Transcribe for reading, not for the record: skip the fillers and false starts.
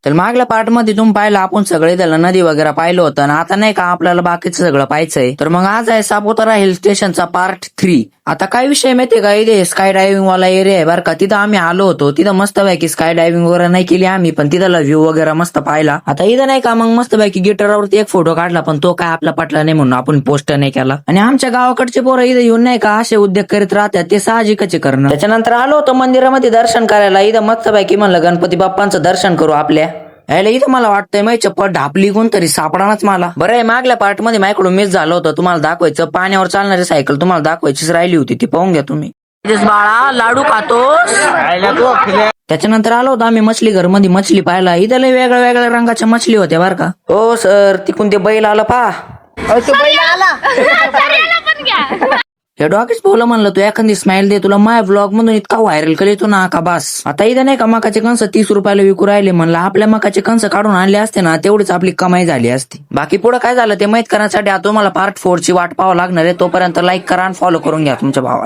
तर मागल्या पार्ट मध्ये तुम्ही पाहिलं आपण सगळे त्याला नदी वगैरे पाहिलं होतं आणि आता नाही का आपल्याला बाकीचं सगळं पाहायचंय. तर मग आज आहे सापुतारा हिल स्टेशनचा पार्ट 3. आता काय विषय माहितीये का, इथे स्काय ड्रायव्हिंग वाला एरिया आहे बरं का. तिथं आम्ही आलो होतो, तिथं मस्त पैकी स्काय ड्रायव्हिंग वगैरे नाही केली आम्ही, पण तिथला व्ह्यू वगैरे मस्त पाहिला. आता इथं नाही का मग मस्त पैकी गिटारावरती एक फोटो काढला, पण तो काय आपला पटला नाही म्हणून आपण पोस्ट नाही केला. आणि आमच्या गावाकडचे पोरं इथं येऊन नाही का असे उद्योग करीत राहतात, ते साहजिकच करणं. त्याच्यानंतर आलो होतो मंदिरामध्ये दर्शन करायला. इथं मस्त पैकी म्हणलं गणपती बाप्पांचं दर्शन करू आपल्या. यायला इथं मला वाटतंय माझी चप्पल ढापली कोणतरी सापडानाच मला. बरं आहे मागल्या पार्ट मध्ये माझ्याकडून मिस झालं होतं, तुम्हाला दाखवायचं. पाण्यावर चालणारी सायकल तुम्हाला दाखवायचीच राहिली होती, ती पाहून घ्या तुम्ही. बाळा लाडू खातोस. त्याच्यानंतर आलो होतो आम्ही मछली घर मध्ये मछली पाहायला. इथं लय वेगळ्या वेगळ्या रंगाच्या मछली होत्या बरं का. हो सर, तिकून ते बैल आलं पहा. हे डॉकीच बोला म्हणलं, तू एखादी स्माइल दे, तुला माझ्या ब्लॉग मधून इतका व्हायरल कर येतो ना का बस. आता इथं नाही का मकाचे कंस 30 रुपयाला विकू राहिले. म्हणलं आपल्या मकाचे कंस काढून आणले असते ना, तेवढीच आपली कमाई झाली असती. बाकी पुढे काय झालं ते माहित करण्यासाठी आता तुम्हाला पार्ट 4 ची वाट पाहावं लागणार आहे. तोपर्यंत लाईक करा आणि फॉलो करून घ्या तुमच्या भावाला.